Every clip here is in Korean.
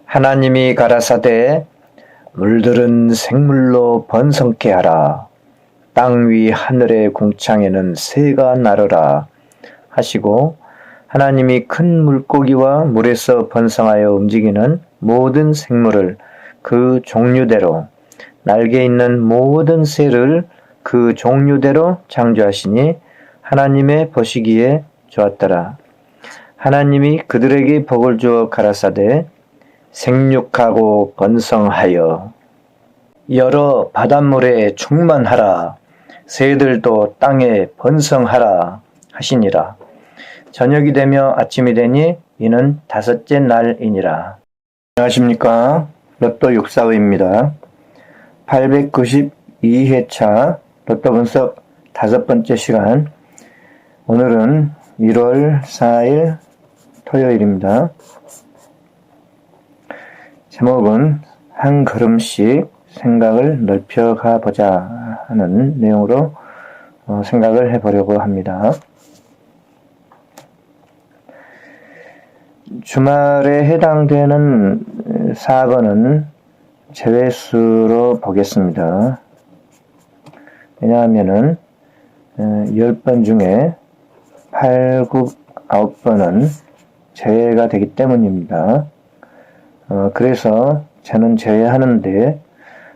하나님이 가라사대 물들은 생물로 번성케 하라. 땅 위 하늘의 궁창에는 새가 나르라 하시고, 하나님이 큰 물고기와 물에서 번성하여 움직이는 모든 생물을 그 종류대로, 날개 있는 모든 새를 그 종류대로 창조하시니 하나님의 보시기에 좋았더라. 하나님이 그들에게 복을 주어 가라사대 생육하고 번성하여 여러 바닷물에 충만하라. 새들도 땅에 번성하라 하시니라. 저녁이 되며 아침이 되니 이는 다섯째 날이니라. 안녕하십니까. 로또 645입니다. 892회차 로또 분석 5번째 시간. 오늘은 1월 4일 토요일입니다. 제목은 한 걸음씩 생각을 넓혀가 보자 하는 내용으로 생각을 해보려고 합니다. 주말에 해당되는 4번은 제외수로 보겠습니다. 왜냐하면은 10번 중에 8, 9, 9번은 제외가 되기 때문입니다. 그래서 저는 제외하는데,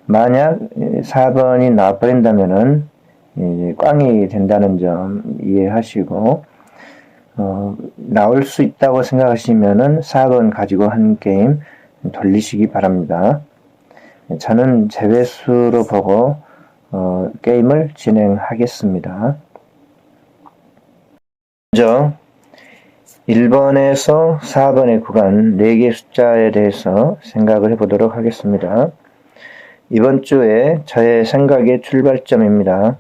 만약 4번이 나와버린다면은 꽝이 된다는 점 이해하시고, 나올 수 있다고 생각하시면은 4번 가지고 한 게임 돌리시기 바랍니다. 저는 제외수로 보고 게임을 진행하겠습니다. 먼저 1번에서 4번의 구간 4개의 숫자에 대해서 생각을 해보도록 하겠습니다. 이번 주에 저의 생각의 출발점입니다.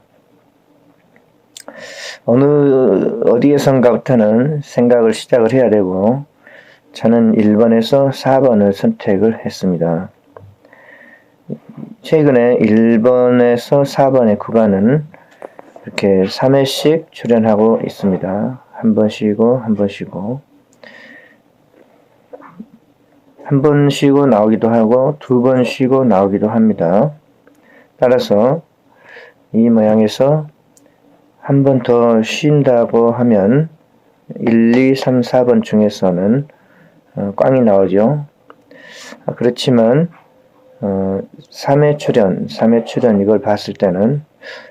어디에선가부터는 생각을 시작을 해야 되고, 저는 1번에서 4번을 선택을 했습니다. 최근에 1번에서 4번의 구간은 이렇게 3회씩 출연하고 있습니다. 한 번 쉬고 한 번 쉬고, 한 번 쉬고 나오기도 하고 2번 쉬고 나오기도 합니다. 따라서 이 모양에서 한 번 더 쉰다고 하면 1, 2, 3, 4번 중에서는 꽝이 나오죠. 그렇지만 3회 출연 이걸 봤을 때는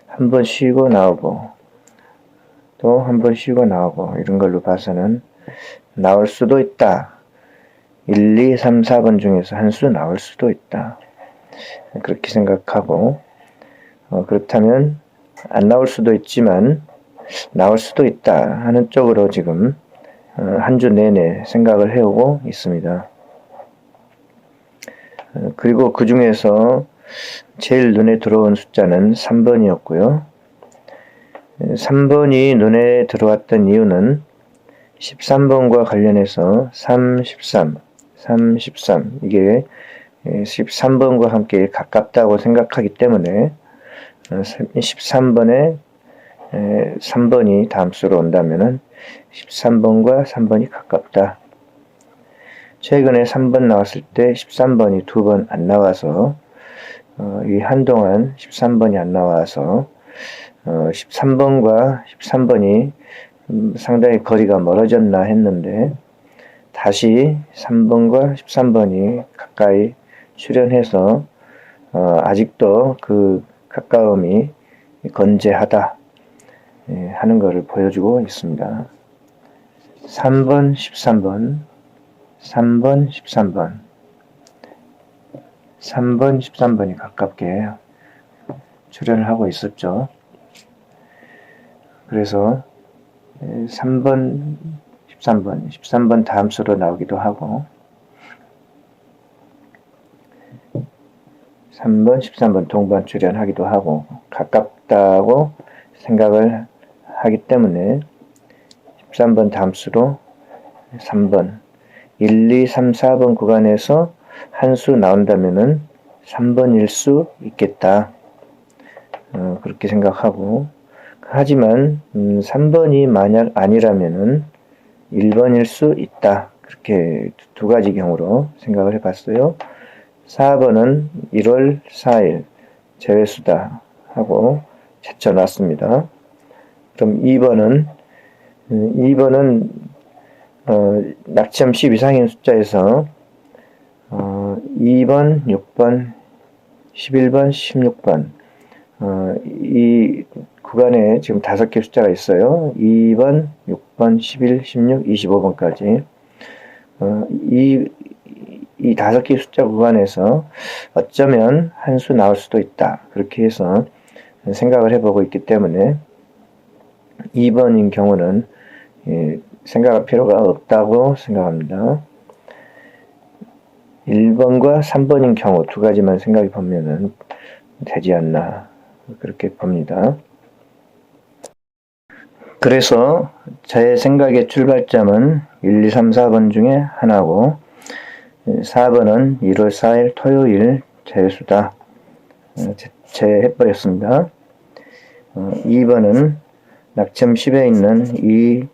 한 번 쉬고 나오고 또 한 번 쉬고 나오고 이런 걸로 봐서는 나올 수도 있다. 1, 2, 3, 4번 중에서 한 수 나올 수도 있다. 그렇게 생각하고, 그렇다면 안 나올 수도 있지만 나올 수도 있다 하는 쪽으로 지금 한 주 내내 생각을 해오고 있습니다. 그리고 그 중에서 제일 눈에 들어온 숫자는 3번이었고요. 3번이 눈에 들어왔던 이유는 13번과 관련해서 33 이게 13번과 함께 가깝다고 생각하기 때문에 13번에 3번이 다음 수로 온다면은 13번과 3번이 가깝다. 최근에 3번 나왔을 때 13번이 2번 안 나와서 이 한동안 13번이 안 나와서 13번과 13번이 상당히 거리가 멀어졌나 했는데, 다시 3번과 13번이 가까이 출연해서 아직도 그 가까움이 건재하다 하는 것을 보여주고 있습니다. 3번, 13번, 3번, 13번, 3번, 13번이 가깝게 출연을 하고 있었죠. 그래서 3번, 13번 다음 수로 나오기도 하고, 3번, 13번 동반 출연하기도 하고, 가깝다고 생각을 하기 때문에 13번 다음 수로 3번, 1, 2, 3, 4번 구간에서 한 수 나온다면은 3번일 수 있겠다. 그렇게 생각하고, 하지만 3번이 만약 아니라면은 1번일 수 있다. 그렇게 두 가지 경우로 생각을 해봤어요. 4번은 1월 4일 제외수다 하고 제쳐놨습니다. 그럼 2번은 낙점 10 이상인 숫자에서 2번, 6번, 11번, 16번 이 구간에 지금 5개 숫자가 있어요. 2번, 6번, 11, 16, 25번까지 이 5개 숫자 구간에서 어쩌면 한 수 나올 수도 있다. 그렇게 해서 생각을 해보고 있기 때문에 2번인 경우는 생각할 필요가 없다고 생각합니다. 1번과 3번인 경우 두 가지만 생각해 보면은 되지 않나 그렇게 봅니다. 그래서 제 생각의 출발점은 1, 2, 3, 4번 중에 하나고 4번은 1월 4일 토요일 제외수다. 제해버렸습니다. 2번은 낙점 10에 있는 2,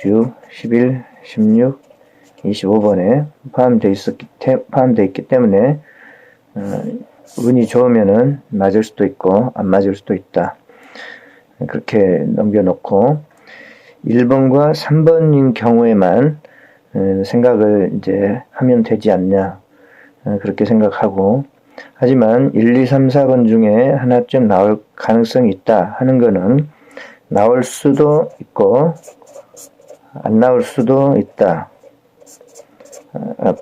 6, 11, 16, 25번에 포함되어 있기 때문에 운이 좋으면은 맞을 수도 있고 안 맞을 수도 있다. 그렇게 넘겨놓고 1번과 3번인 경우에만 생각을 이제 하면 되지 않냐 그렇게 생각하고 하지만 1, 2, 3, 4번 중에 하나쯤 나올 가능성이 있다 하는 거는 나올 수도 있고 안 나올 수도 있다.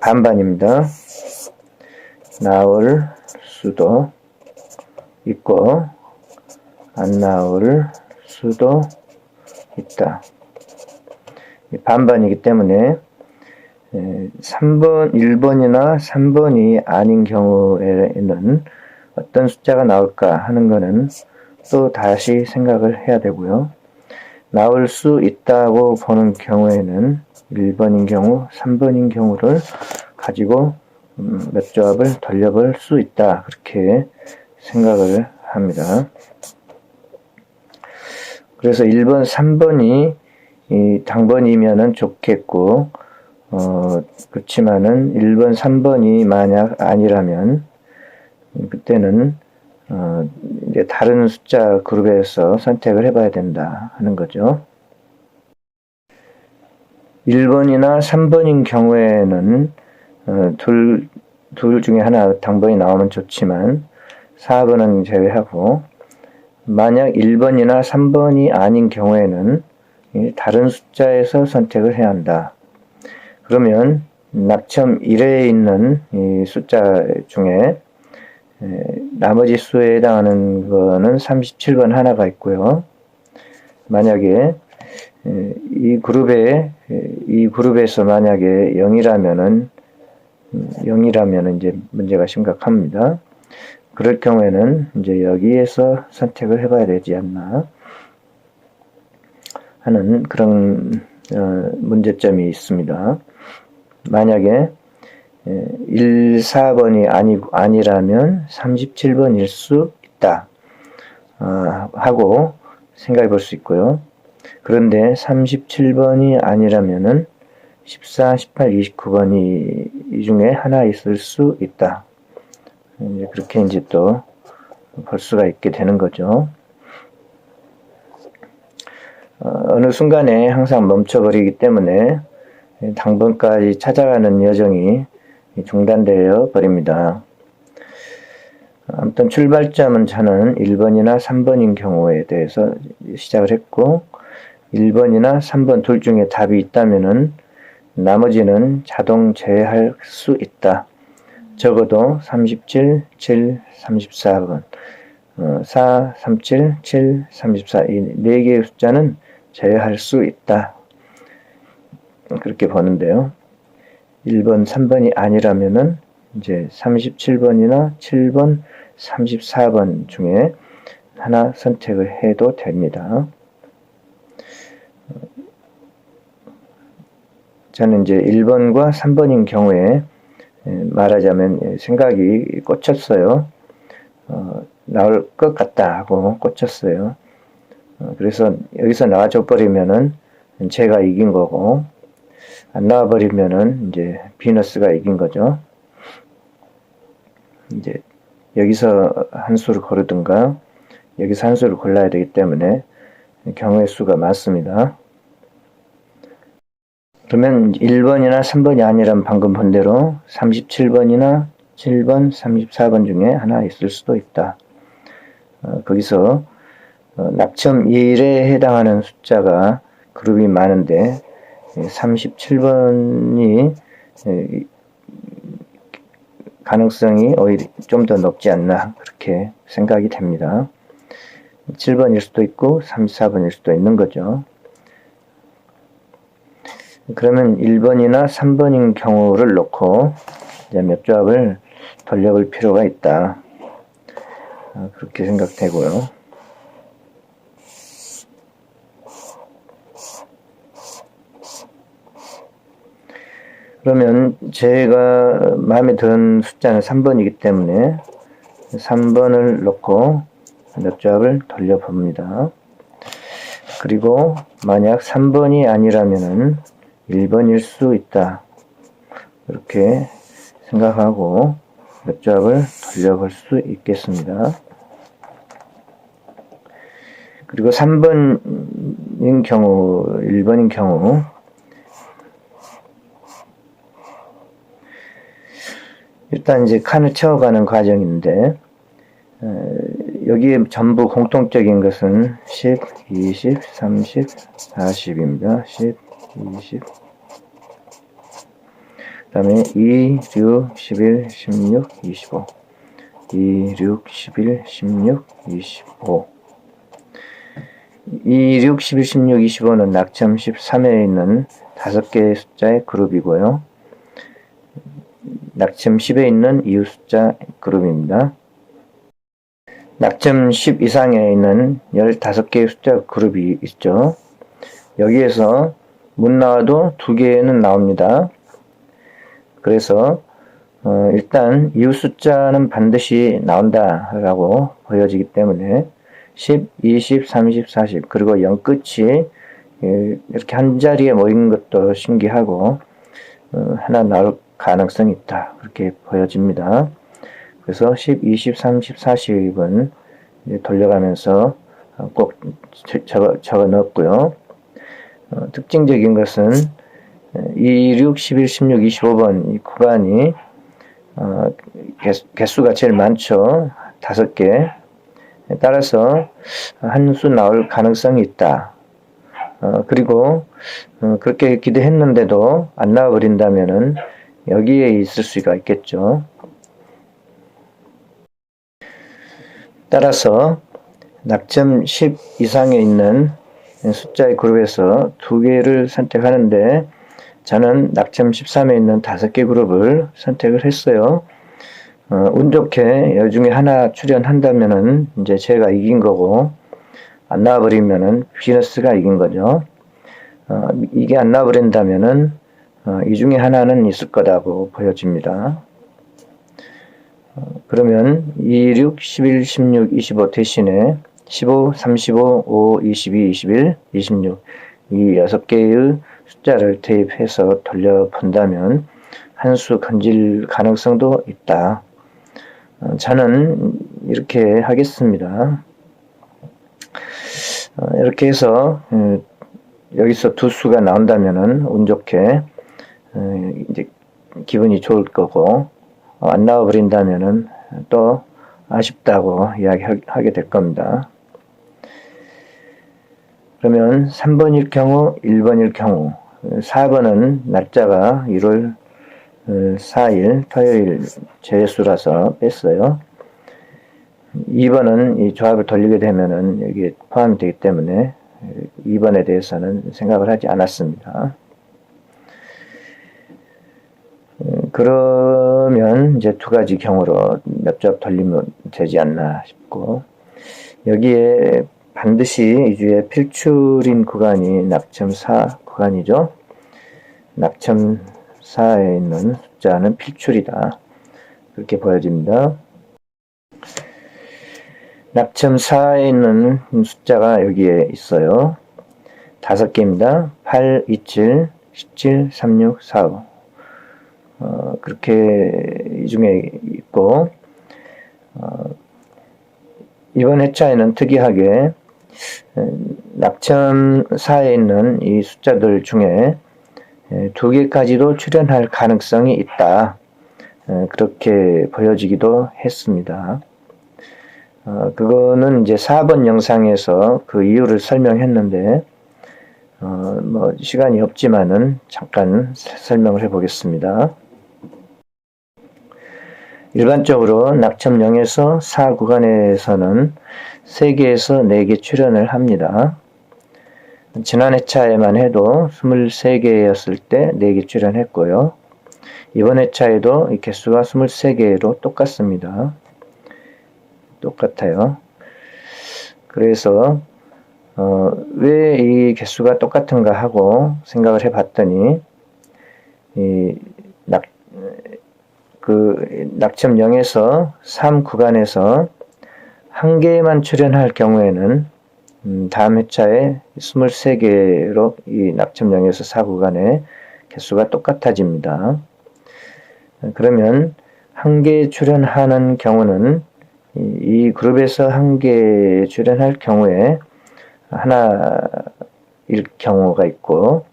반반입니다. 나올 수도 있고 안 나올 수도 있다. 반반이기 때문에 1번이나 3번이 아닌 경우에는 어떤 숫자가 나올까 하는 거는 또 다시 생각을 해야 되고요. 나올 수 있다고 보는 경우에는 1번인 경우, 3번인 경우를 가지고 몇 조합을 돌려볼 수 있다. 그렇게 생각을 합니다. 그래서 1번, 3번이 당번이면은 좋겠고, 그렇지만은 1번, 3번이 만약 아니라면, 그때는, 이제 다른 숫자 그룹에서 선택을 해봐야 된다 하는 거죠. 1번이나 3번인 경우에는, 둘 중에 하나 당번이 나오면 좋지만, 4번은 제외하고, 만약 1번이나 3번이 아닌 경우에는 다른 숫자에서 선택을 해야 한다. 그러면 낙점 1회에 있는 이 숫자 중에 나머지 수에 해당하는 거는 37번 하나가 있고요. 만약에 이 그룹에서 만약에 0이라면은 이제 문제가 심각합니다. 그럴 경우에는 이제 여기에서 선택을 해봐야 되지 않나 하는 그런 문제점이 있습니다. 만약에 1, 4번이 아니라면 37번일 수 있다 하고 생각해 볼 수 있고요. 그런데 37번이 아니라면은 14, 18, 29번이 이 중에 하나 있을 수 있다. 이제 그렇게 이제 또 볼 수가 있게 되는 거죠. 어느 순간에 항상 멈춰버리기 때문에 당번까지 찾아가는 여정이 중단되어 버립니다. 아무튼 출발점은 저는 1번이나 3번인 경우에 대해서 시작을 했고 1번이나 3번 둘 중에 답이 있다면은 나머지는 자동 제외할 수 있다. 적어도 37, 7, 34번, 4, 37, 7, 34 이 4개의 숫자는 제외할 수 있다. 그렇게 보는데요. 1번, 3번이 아니라면은 이제 37번이나 7번, 34번 중에 하나 선택을 해도 됩니다. 저는 이제 1번과 3번인 경우에 말하자면 생각이 꽂혔어요. 나올 것 같다 하고 꽂혔어요. 그래서 여기서 나와줘 버리면은 제가 이긴 거고 안 나와버리면은 이제 비너스가 이긴 거죠. 이제 여기서 한 수를 고르든가 여기서 한 수를 골라야 되기 때문에 경우의 수가 많습니다. 그러면 1번이나 3번이 아니라면 방금 본 대로 37번이나 7번, 34번 중에 하나 있을 수도 있다. 거기서 낙첨 1에 해당하는 숫자가 그룹이 많은데 37번이 가능성이 오히려 좀 더 높지 않나 그렇게 생각이 됩니다. 7번일 수도 있고 34번일 수도 있는 거죠. 그러면 1번이나 3번인 경우를 놓고 이제 몇 조합을 돌려볼 필요가 있다. 그렇게 생각되고요. 그러면 제가 마음에 드는 숫자는 3번이기 때문에 3번을 놓고 몇 조합을 돌려봅니다. 그리고 만약 3번이 아니라면은 1번일 수 있다. 이렇게 생각하고 몇 조합을 돌려볼 수 있겠습니다. 그리고 3번인 경우, 1번인 경우 일단 이제 칸을 채워가는 과정인데 여기에 전부 공통적인 것은 10, 20, 30, 40입니다. 10, 20 그 다음에 2, 6, 11, 16, 25 2, 6, 11, 16, 25 2, 6, 11, 16, 25는 낙점 13회에 있는 5개의 숫자의 그룹이고요. 낙점 10에 있는 이유 숫자 그룹입니다. 낙점 10 이상에 있는 15개의 숫자 그룹이 있죠. 여기에서 못 나와도 2개는 나옵니다. 그래서 일단 이유 숫자는 반드시 나온다라고 보여지기 때문에 10, 20, 30, 40 그리고 0끝이 이렇게 한 자리에 모인 것도 신기하고 하나 나올 가능성이 있다. 그렇게 보여집니다. 그래서 10, 20, 30, 40은 돌려가면서 꼭 적어 넣었고요. 특징적인 것은 2, 6, 11, 16, 25번 이 구간이 개수가 제일 많죠. 5개. 따라서 한 수 나올 가능성이 있다. 그리고 그렇게 기대했는데도 안 나와버린다면은 여기에 있을 수가 있겠죠. 따라서 낙점 10 이상에 있는 숫자의 그룹에서 2개를 선택하는데 저는 낙점 13에 있는 5개 그룹을 선택을 했어요. 운 좋게 이 중에 하나 출연한다면은 이제 제가 이긴 거고 안 나와버리면은 비너스가 이긴 거죠. 이게 안 나와버린다면은 이 중에 하나는 있을 거라고 보여집니다. 그러면 2, 6, 11, 16, 25 대신에 15, 35, 5, 22, 21, 26 이 6개의 숫자를 대입해서 돌려본다면 한 수 건질 가능성도 있다. 저는 이렇게 하겠습니다. 이렇게 해서 여기서 2수가 나온다면은 운 좋게 이제 기분이 좋을 거고 안 나와 버린다면은 또 아쉽다고 이야기하게 될 겁니다. 그러면 3번일 경우, 1번일 경우 4번은 날짜가 1월 4일 토요일 제수라서 뺐어요. 2번은 이 조합을 돌리게 되면은 여기에 포함이 되기 때문에 2번에 대해서는 생각을 하지 않았습니다. 그러면 이제 2가지 경우로 몇 조합 돌리면 되지 않나 싶고 여기에 반드시 이 주에 필출인 구간이 낙점 4 구간이죠. 낙점 4에 있는 숫자는 필출이다. 그렇게 보여집니다. 낙점 4에 있는 숫자가 여기에 있어요. 5개입니다. 8, 27, 17, 36, 45 그렇게 이 중에 있고 이번 회차에는 특이하게 낙첨사에 있는 이 숫자들 중에 2개까지도 출현할 가능성이 있다. 그렇게 보여지기도 했습니다. 그거는 이제 4번 영상에서 그 이유를 설명했는데, 뭐, 시간이 없지만은 잠깐 설명을 해 보겠습니다. 일반적으로 낙첨 0에서 4 구간에서는 3개에서 4개 출현을 합니다. 지난 회차에만 해도 23개였을 때 4개 출현했고요. 이번 회차에도 이 개수가 23개로 똑같습니다. 똑같아요. 그래서 왜 이 개수가 똑같은가 하고 생각을 해봤더니 낙첨 0에서 3 구간에서 1개만 출현할 경우에는 다음 회차에 23개로 이 낙첨 0에서 4 구간의 개수가 똑같아집니다. 그러면 1개 출현하는 경우는 이 그룹에서 1개 출현할 경우에 하나일 경우가 있고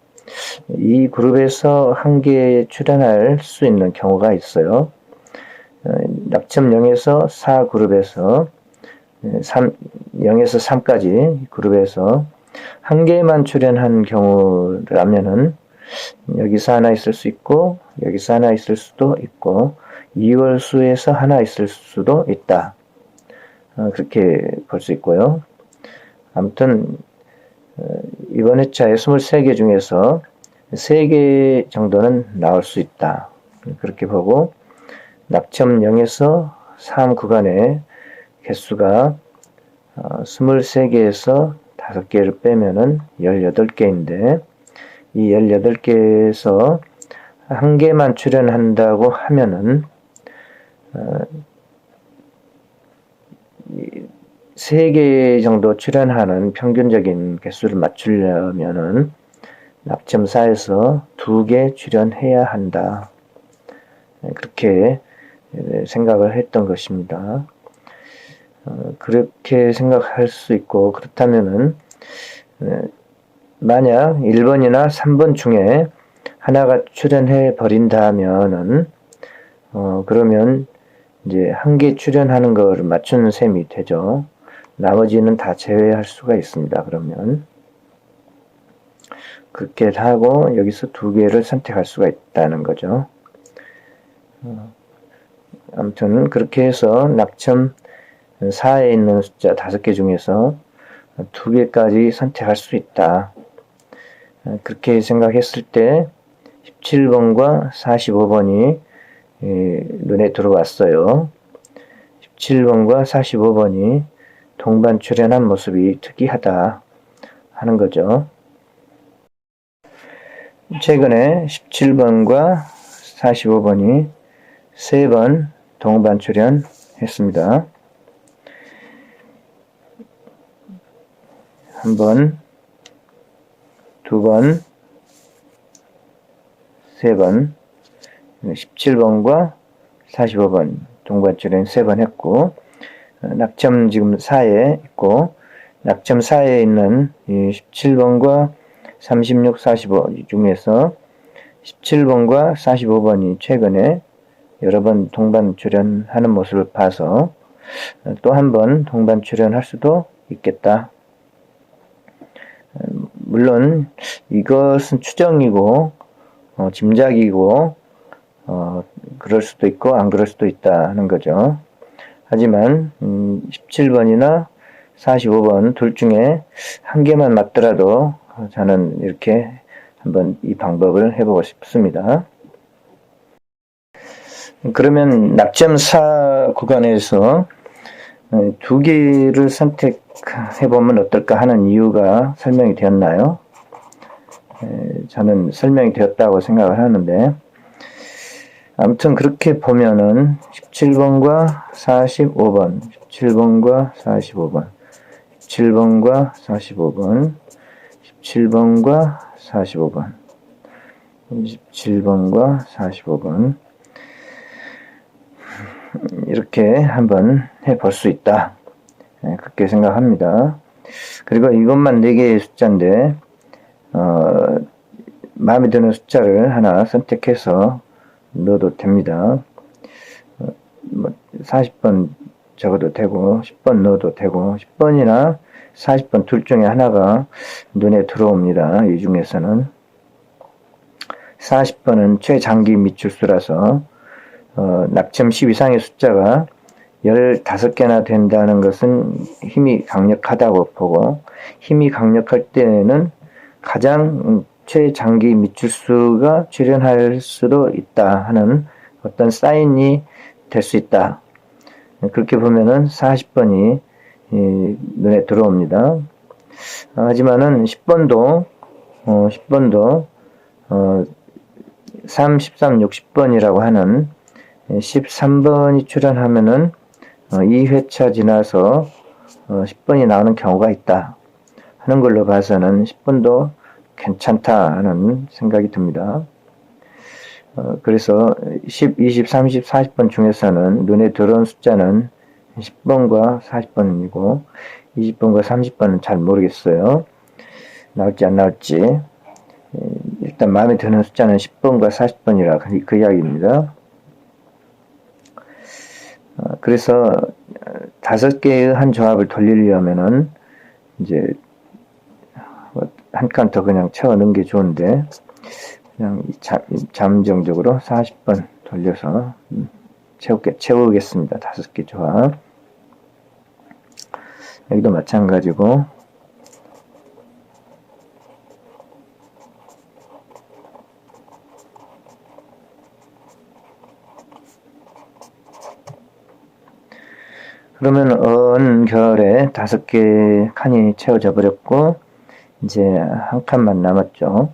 이 그룹에서 1개 출현할 수 있는 경우가 있어요. 낙첨 0에서 4 그룹에서 0에서 3까지 그룹에서 1개만 출현한 경우라면은 여기서 하나 있을 수 있고 여기서 하나 있을 수도 있고 2월수에서 하나 있을 수도 있다. 그렇게 볼 수 있고요. 아무튼 이번 회차에 23개 중에서 3개 정도는 나올 수 있다. 그렇게 보고 낙첨 0에서 3 구간의 개수가 23개에서 5개를 빼면은 18개인데 이 18개에서 1개만 출현한다고 하면은 3개 정도 출현하는 평균적인 개수를 맞추려면은 낙첨 4에서 2개 출현해야 한다. 그렇게 생각을 했던 것입니다. 그렇게 생각할 수 있고 그렇다면은 만약 1번이나 3번 중에 하나가 출현해 버린다면은 그러면 이제 1개 출현하는 거를 맞추는 셈이 되죠. 나머지는 다 제외할 수가 있습니다. 그러면 그렇게 하고 여기서 2개를 선택할 수가 있다는 거죠. 아무튼 그렇게 해서 낙첨 4에 있는 숫자 5개 중에서 2개까지 선택할 수 있다. 그렇게 생각했을 때 17번과 45번이 눈에 들어왔어요. 17번과 45번이 동반 출현한 모습이 특이하다 하는 거죠. 최근에 17번과 45번이 3번 동반 출현했습니다. 한 번, 2번, 3번, 17번과 45번 동반 출현 3번 했고 낙첨 지금 4에 있고 낙첨 4에 있는 이 17번과 36, 45 중에서 17번과 45번이 최근에 여러 번 동반 출현하는 모습을 봐서 또 한 번 동반 출현할 수도 있겠다. 물론 이것은 추정이고 짐작이고 그럴 수도 있고 안 그럴 수도 있다 하는 거죠. 하지만 17번이나 45번 둘 중에 1개만 맞더라도 저는 이렇게 한번 이 방법을 해보고 싶습니다. 그러면 낙첨 4 구간에서 2개를 선택해보면 어떨까 하는 이유가 설명이 되었나요? 저는 설명이 되었다고 생각을 하는데 아무튼 그렇게 보면은 17번과 45번, 17번과 45번, 17번과 45번, 17번과 45번 27번과 45번 이렇게 한번 해볼 수 있다. 그렇게 생각합니다. 그리고 이것만 4개의 숫자인데 마음에 드는 숫자를 하나 선택해서 넣어도 됩니다. 40번 적어도 되고 10번 넣어도 되고 10번이나 40번 둘 중에 하나가 눈에 들어옵니다. 이 중에서는 40번은 최장기 미출수라서 낙점 10 이상의 숫자가 15개나 된다는 것은 힘이 강력하다고 보고, 힘이 강력할 때는 가장 최장기 미출수가 출현할 수도 있다 하는 어떤 사인이 될 수 있다. 그렇게 보면은 40번이 눈에 들어옵니다. 하지만은 10번도 3, 13, 60번이라고 하는 13번이 출현하면은 2회차 지나서 10번이 나오는 경우가 있다 하는 걸로 봐서는 10번도 괜찮다 하는 생각이 듭니다. 그래서 10, 20, 30, 40번 중에서는 눈에 들어온 숫자는 10번과 40번이고 20번과 30번은 잘 모르겠어요. 나올지 안 나올지. 일단 마음에 드는 숫자는 10번과 40번이라 그 이야기입니다. 그래서 5개의 한 조합을 돌리려면은 이제 한 칸 더 그냥 채워 넣은 게 좋은데, 그냥 잠정적으로 40번 돌려서 채우겠습니다. 5개 조합. 여기도 마찬가지고, 그러면 언결에 5개 칸이 채워져 버렸고 이제 한 칸만 남았죠.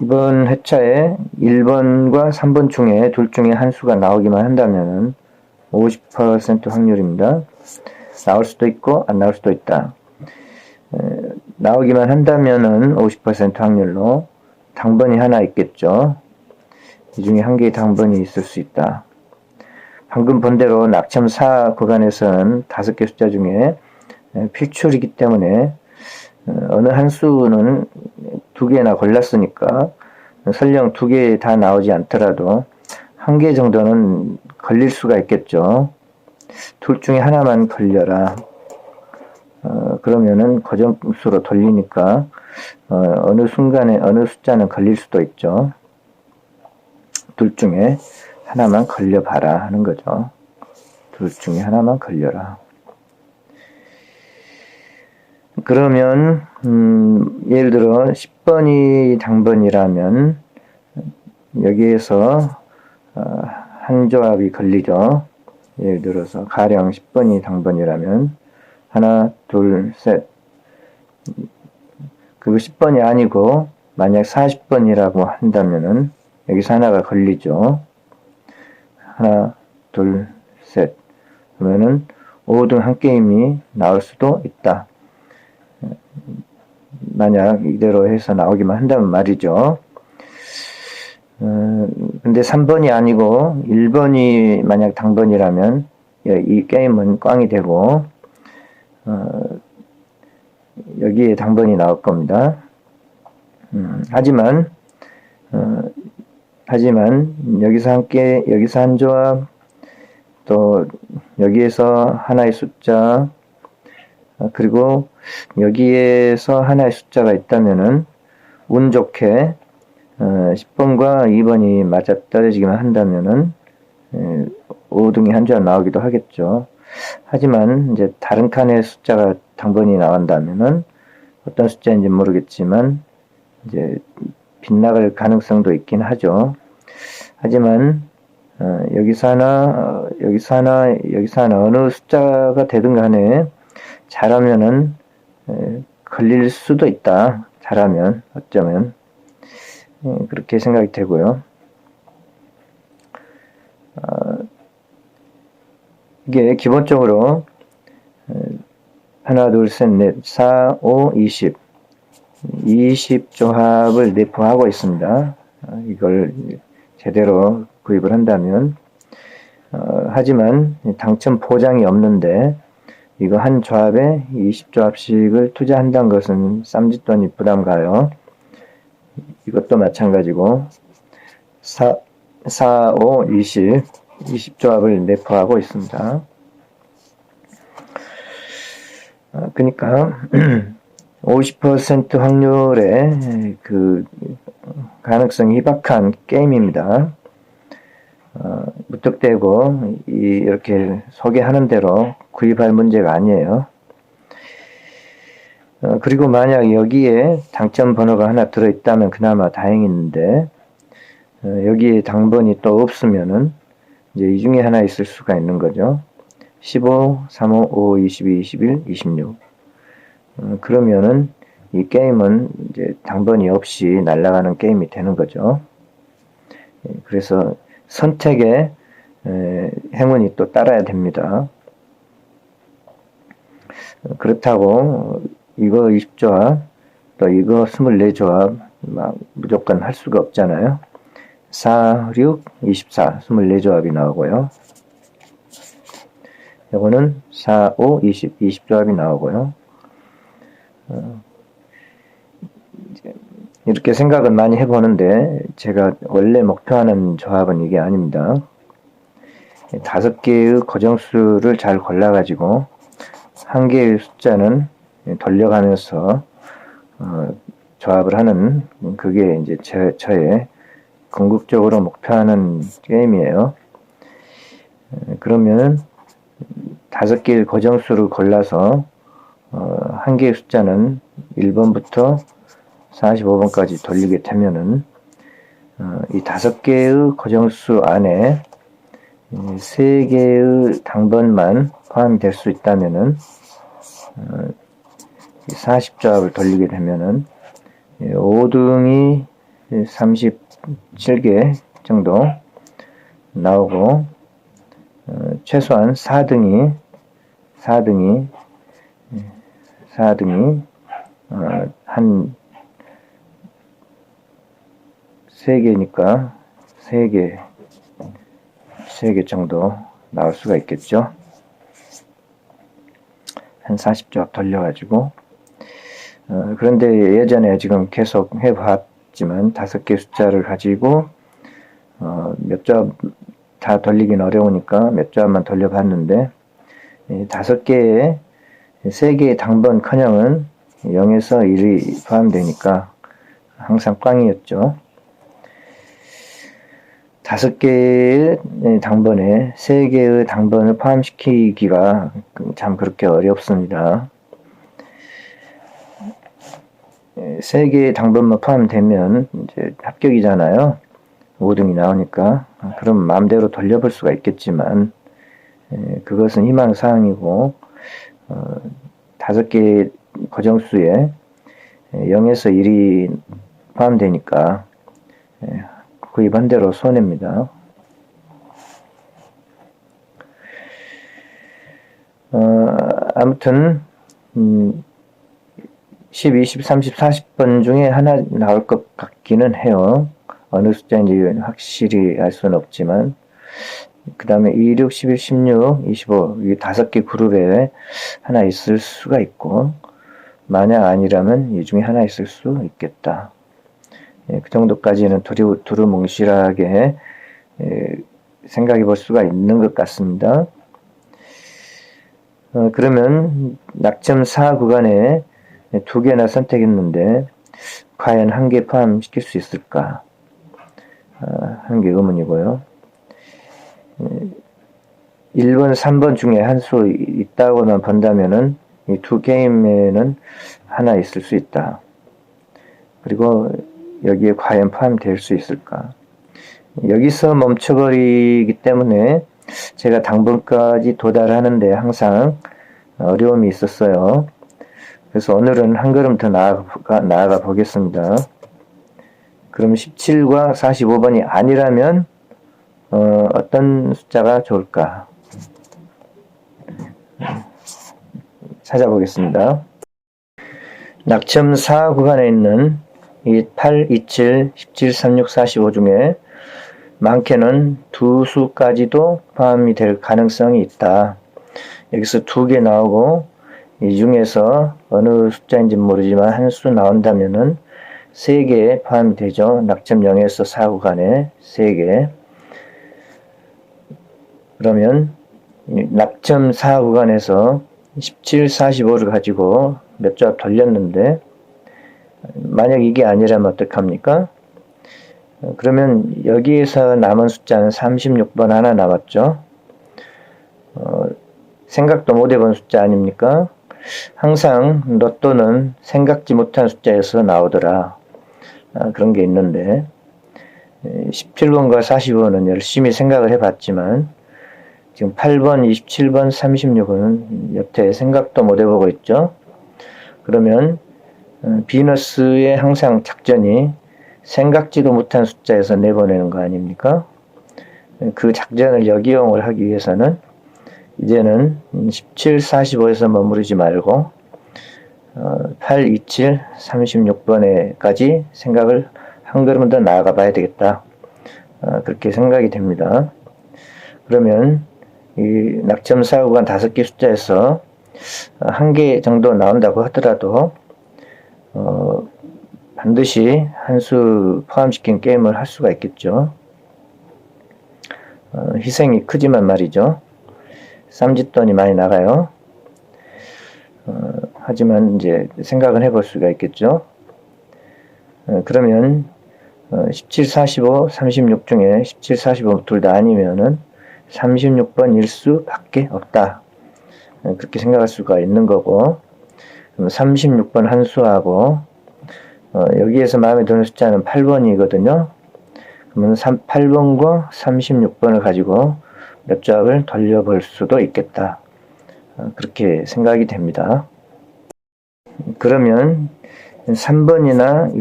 이번 회차에 1번과 3번 중에 둘 중에 한 수가 나오기만 한다면 50% 확률입니다. 나올 수도 있고 안 나올 수도 있다. 나오기만 한다면은 50% 확률로 당번이 하나 있겠죠. 이 중에 한 개의 당번이 있을 수 있다. 방금 본 대로 낙점 4 구간에서는 5개 숫자 중에 필출이기 때문에 어느 한 수는 2개나 걸렸으니까 설령 2개 다 나오지 않더라도 1개 정도는 걸릴 수가 있겠죠. 둘 중에 하나만 걸려라. 그러면은 고정수로 돌리니까 어느 순간에 어느 숫자는 걸릴 수도 있죠. 둘 중에 하나만 걸려봐라 하는 거죠. 둘 중에 하나만 걸려라. 그러면 예를 들어 10번이 당번이라면 여기에서 한 조합이 걸리죠. 예를 들어서 가령 10번이 당번이라면 하나, 둘, 셋. 그거 10번이 아니고 만약 40번이라고 한다면은 여기서 하나가 걸리죠. 하나, 둘, 셋. 그러면은 5등 한 게임이 나올 수도 있다. 만약 이대로 해서 나오기만 한다면 말이죠. 근데 3번이 아니고 1번이 만약 당번이라면 이 게임은 꽝이 되고 여기에 당번이 나올 겁니다. 하지만 여기서 한 조합, 또 여기에서 하나의 숫자, 그리고 여기에서 하나의 숫자가 있다면은 운 좋게 10번과 2번이 맞아 떨어지기만 한다면은 5등이 한 조합 나오기도 하겠죠. 하지만 이제 다른 칸의 숫자가 당번이 나온다면은 어떤 숫자인지 모르겠지만 이제 빗나갈 가능성도 있긴 하죠. 하지만 여기서 하나 어느 숫자가 되든 간에 잘하면은 걸릴 수도 있다. 잘하면 어쩌면 그렇게 생각이 되고요. 이게 기본적으로 하나, 둘, 셋, 넷, 4, 5, 20 20조합을 내포하고 있습니다. 이걸 제대로 구입을 한다면. 하지만 당첨 보장이 없는데 이거 한 조합에 20조합씩을 투자한다는 것은 쌈짓돈이 부담가요. 이것도 마찬가지고 4, 5, 20조합을 내포하고 있습니다. 그러니까 50% 확률의 그 가능성이 희박한 게임입니다. 무턱대고 이렇게 소개하는 대로 구입할 문제가 아니에요. 그리고 만약 여기에 당첨 번호가 하나 들어있다면 그나마 다행인데 여기에 당번이 또 없으면은 이제 이 중에 하나 있을 수가 있는 거죠. 15, 35, 5, 22, 21, 26. 그러면은 이 게임은 이제 당번이 없이 날아가는 게임이 되는 거죠. 그래서 선택에 행운이 또 따라야 됩니다. 그렇다고 이거 20조합 또 이거 24조합 막 무조건 할 수가 없잖아요. 4, 6, 24 24조합이 나오고요. 이거는 4, 5, 20 20조합이 나오고요. 이렇게 생각은 많이 해보는데 제가 원래 목표하는 조합은 이게 아닙니다. 5개의 고정수를 잘 골라가지고 한 개의 숫자는 돌려가면서 조합을 하는 그게 이제 저의 궁극적으로 목표하는 게임이에요. 그러면 5개의 고정수를 골라서 한 개의 숫자는 1번부터 45번까지 돌리게 되면은 이 5개의 고정수 안에 3개의 당번만 포함이 될 수 있다면은 40조합을 돌리게 되면은 5등이 37개 정도 나오고 최소한 4등이 한 3개니까 3개 정도 나올 수가 있겠죠. 한 40조합 돌려가지고 그런데 예전에 지금 계속 해봤지만 5개 숫자를 가지고 몇 조합 다 돌리긴 어려우니까 몇 조합만 돌려봤는데 5개에 3개의 당번커녕은 0에서 1이 포함되니까 항상 꽝이었죠. 5개의 당번에 3개의 당번을 포함시키기가 참 그렇게 어렵습니다. 3개의 당번만 포함되면 이제 합격이잖아요. 5등이 나오니까. 그럼 마음대로 돌려볼 수가 있겠지만 그것은 희망사항이고 5개의 고정수에 0에서 1이 포함되니까 구입한 대로 손해입니다. 아무튼 10, 20, 30, 40번 중에 하나 나올 것 같기는 해요. 어느 숫자인지 확실히 알 수는 없지만 그 다음에 2, 6, 11, 16, 25 이 5개 그룹에 하나 있을 수가 있고 만약 아니라면 이 중에 하나 있을 수 있겠다. 그 정도까지는 두루뭉실하게 생각해 볼 수가 있는 것 같습니다. 그러면 낙점 4 구간에 2개나 선택했는데 과연 1개 포함시킬 수 있을까? 한 개 의문이고요. 1번, 3번 중에 한 수 있다고만 본다면은 이 2게임에는 하나 있을 수 있다. 그리고 여기에 과연 포함될 수 있을까? 여기서 멈춰버리기 때문에 제가 당번까지 도달하는데 항상 어려움이 있었어요. 그래서 오늘은 한 걸음 더 나아가 보겠습니다. 그럼 17과 45번이 아니라면 어떤 숫자가 좋을까? 낙점 4 구간에 있는 이 8, 27, 17, 36, 45 중에 많게는 두 수까지도 포함이 될 가능성이 있다. 여기서 2개 나오고 이 중에서 어느 숫자인지 모르지만 한 수 나온다면은 3개에 포함이 되죠. 낙점 0에서 4 구간에 3개. 그러면 낙점 4 구간에서 17, 45를 가지고 몇 조합 돌렸는데 만약 이게 아니라면 어떡합니까? 그러면 여기에서 남은 숫자는 36번 하나 남았죠. 생각도 못 해본 숫자 아닙니까? 항상 로또는 생각지 못한 숫자에서 나오더라. 그런 게 있는데 17번과 45번은 열심히 생각을 해봤지만 지금 8번, 27번, 36은 여태 생각도 못 해보고 있죠. 그러면 비너스의 항상 작전이 생각지도 못한 숫자에서 내보내는 거 아닙니까? 그 작전을 역이용을 하기 위해서는 이제는 17, 45에서 머무르지 말고 8, 27, 36번에까지 생각을 한 걸음 더 나아가 봐야 되겠다. 그렇게 생각이 됩니다. 그러면 이 낙점 사구간 5개 숫자에서 1개 정도 나온다고 하더라도 반드시 한 수 포함시킨 게임을 할 수가 있겠죠. 희생이 크지만 말이죠. 쌈짓돈이 많이 나가요. 하지만 이제 생각은 해볼 수가 있겠죠. 그러면 17, 45, 36 중에 17, 45 둘 다 아니면은 36번 일수 밖에 없다. 그렇게 생각할 수가 있는 거고, 그럼 36번 한 수하고 여기에서 마음에 드는 숫자는 8번이거든요. 그러면 8번과 36번을 가지고 몇 조합을 돌려볼 수도 있겠다. 그렇게 생각이 됩니다. 그러면 3번이나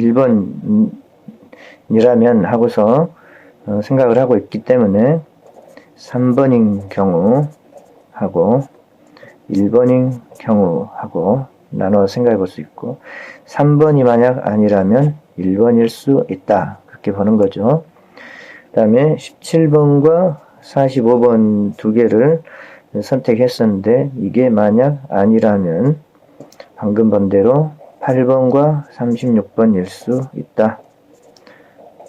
1번이라면 하고서 생각을 하고 있기 때문에 3번인 경우하고 1번인 경우하고 나눠 생각해 볼 수 있고 3번이 만약 아니라면 1번일 수 있다. 그렇게 보는 거죠. 그 다음에 17번과 45번 두 개를 선택했었는데 이게 만약 아니라면 방금 본 대로 8번과 36번일 수 있다.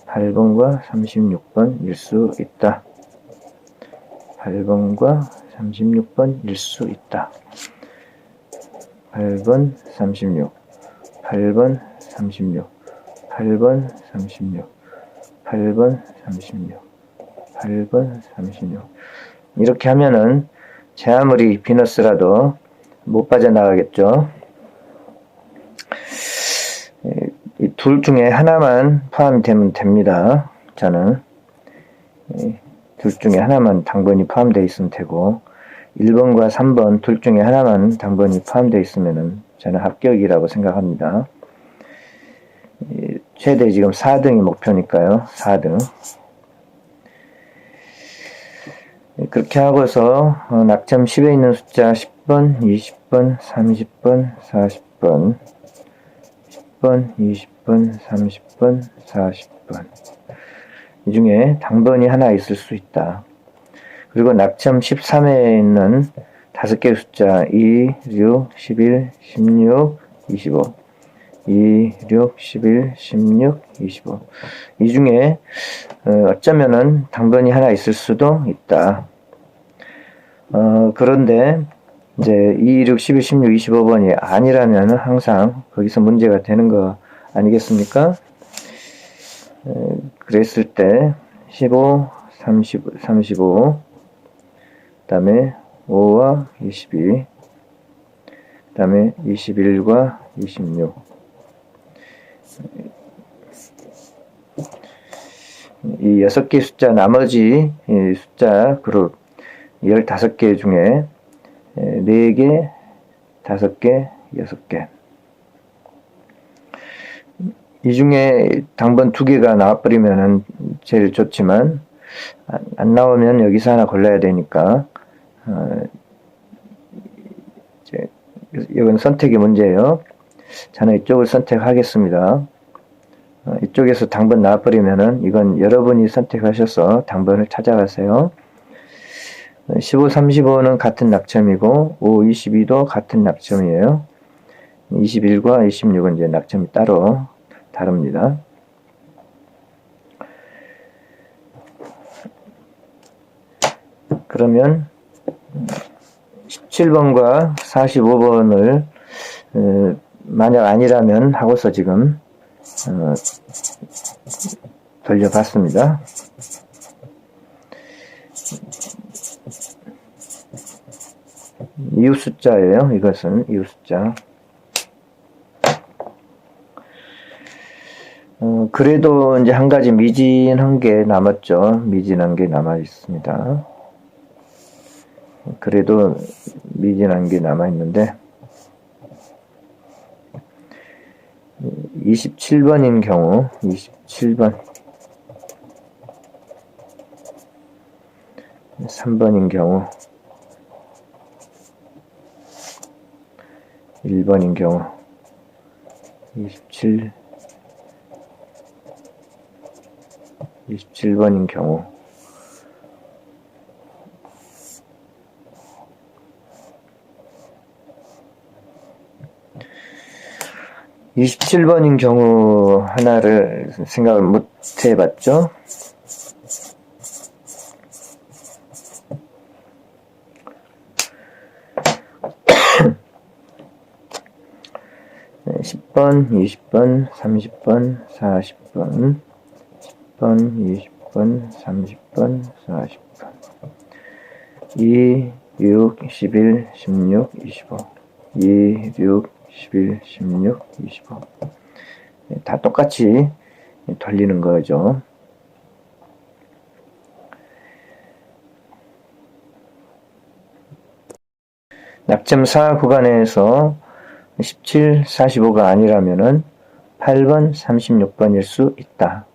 8번과 36번일 수 있다. 8번과 36번일 수 있다. 8번 36 8번 36 8번 36 8번 36 8번 36 이렇게 하면은 제 아무리 비너스라도 못 빠져나가겠죠. 이 둘 중에 하나만 포함이 되면 됩니다. 저는 둘 중에 하나만 당번이 포함되어 있으면 되고 1번과 3번 둘 중에 하나만 당번이 포함되어 있으면 저는 합격이라고 생각합니다. 최대 지금 4등이 목표니까요. 4등. 그렇게 하고서 낙점 10에 있는 숫자 10번, 20번, 30번, 40번 10번, 20번, 30번, 40번 이 중에 당번이 하나 있을 수 있다. 그리고 낙점 13회에 있는 5개의 숫자 2, 6, 11, 16, 25 2, 6, 11, 16, 25 이 중에 어쩌면은 당번이 하나 있을 수도 있다. 그런데 이제 2, 6, 11, 16, 25번이 아니라면 항상 거기서 문제가 되는 거 아니겠습니까? 그랬을 때 15, 30, 35 그 다음에 5와 22 그 다음에 21과 26 이 6개 숫자 나머지 숫자 그룹 15개 중에 4개, 5개, 6개 이 중에 당번 2개가 나와버리면 제일 좋지만 안 나오면 여기서 하나 골라야 되니까 이건 선택의 문제예요. 저는 이쪽을 선택하겠습니다. 이쪽에서 당번 나와버리면은 이건 여러분이 선택하셔서 당번을 찾아가세요. 15, 35는 같은 낙점이고 5, 22도 같은 낙점이에요. 21과 26은 이제 낙점이 따로 다릅니다. 그러면 17번과 45번을 만약 아니라면 하고서 지금 돌려봤습니다. 이웃 숫자예요. 이것은 이웃 숫자. 그래도 이제 한 가지 미진한 게 남았죠. 미진한 게 남아 있습니다. 그래도 미진한 게 남아 있는데 27번인 경우 27번 3번인 경우 1번인 경우 27번인 경우 27번인 경우 하나를 생각을 못 해봤죠. 10번, 20번, 30번, 40번, 10번, 20번, 30번, 40번, 2, 6, 11, 16, 25, 2, 6, 11, 16, 25. 다 똑같이 돌리는 거죠. 낙점 4 구간에서 17, 45가 아니라면은 8번, 36번일 수 있다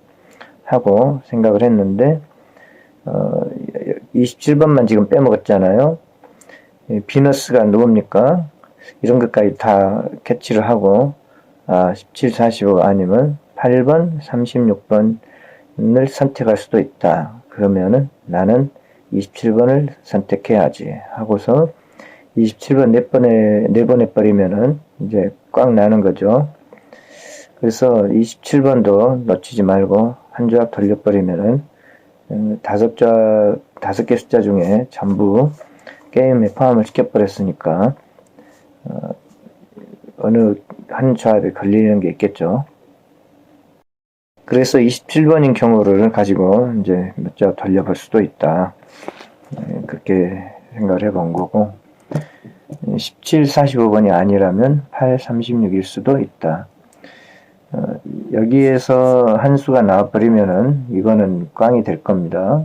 하고 생각을 했는데 27번만 지금 빼먹었잖아요. 비너스가 누굽니까? 이런 것까지 다 캐치를 하고 17, 45가 아니면 8번, 36번을 선택할 수도 있다. 그러면은 나는 27번을 선택해야지 하고서 27번 네 번 해버리면은 이제 꽉 나는 거죠. 그래서 27번도 놓치지 말고 한 조합 돌려버리면은 5개 숫자 중에 전부 게임에 포함을 시켜버렸으니까 어느 한 조합에 걸리는 게 있겠죠. 그래서 27번인 경우를 가지고 이제 몇 조합 돌려볼 수도 있다. 그렇게 생각을 해본 거고 17, 45번이 아니라면 8, 36일 수도 있다. 여기에서 한 수가 나와버리면은 이거는 꽝이 될 겁니다.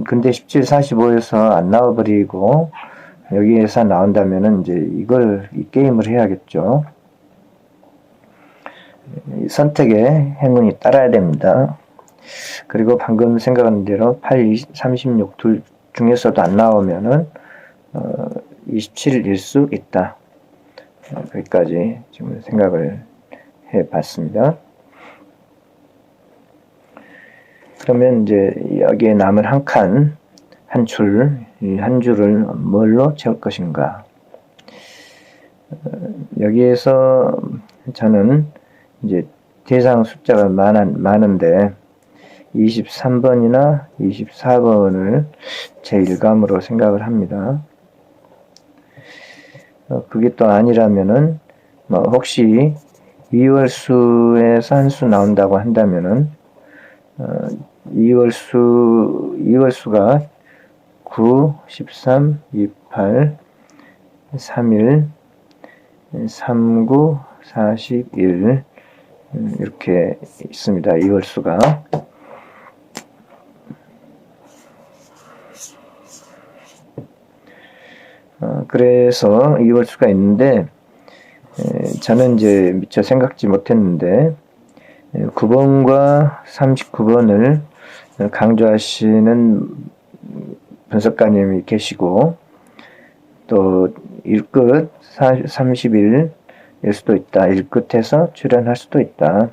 근데 17, 45에서 안 나와버리고 여기에서 나온다면은 이제 이 게임을 해야겠죠. 선택에 행운이 따라야 됩니다. 그리고 방금 생각한 대로 8, 20, 36 둘 중에서도 안 나오면은 27일 수 있다. 거기까지 지금 생각을 해봤습니다. 그러면 이제 여기에 남은 한 줄을 뭘로 채울 것인가? 여기에서 저는 이제 대상 숫자가 많은데 23번이나 24번을 제 일감으로 생각을 합니다. 그게 또 아니라면은 혹시 2월수에서 한 수 나온다고 한다면은 2월수가 9, 13, 28, 31, 39, 41 이렇게 있습니다. 2월수가 그래서 2월수가 있는데 저는 이제 미처 생각지 못했는데 9번과 39번을 강조하시는 분석가님이 계시고 또 1끝 30일 수도 있다. 1끝에서 출현할 수도 있다.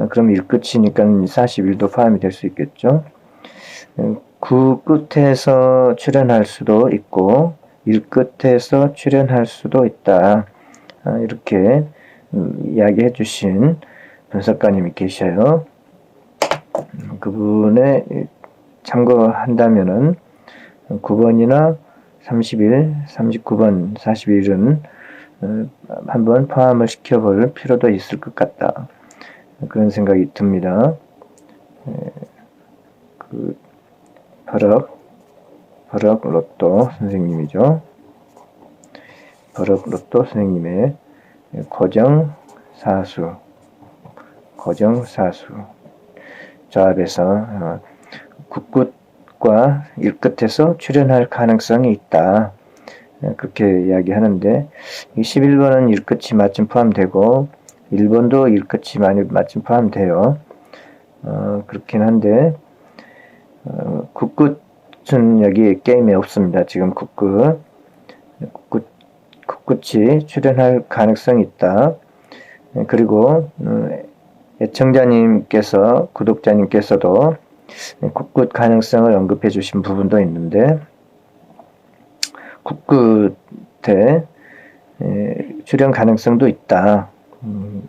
그럼 1끝이니까 41도 포함이 될 수 있겠죠. 9 끝에서 출현할 수도 있고 1 끝에서 출현할 수도 있다. 이렇게 이야기해 주신 분석가님이 계셔요. 그분의 참고한다면은 9번이나 31, 39번, 41은 한번 포함을 시켜볼 필요도 있을 것 같다. 그런 생각이 듭니다. 버럭 로또 선생님이죠. 버럭 로또 선생님의 고정사수 조합에서 국끝과 1끝에서 출현할 가능성이 있다. 그렇게 이야기하는데 11번은 1끝이 마침 포함되고 1번도 1끝이 마침 포함돼요. 그렇긴 한데 국끝은 여기 게임에 없습니다. 지금 국끝이 출현할 가능성이 있다. 그리고 애청자님께서 구독자님께서도 국끝 가능성을 언급해 주신 부분도 있는데 국끝에 출현 가능성도 있다.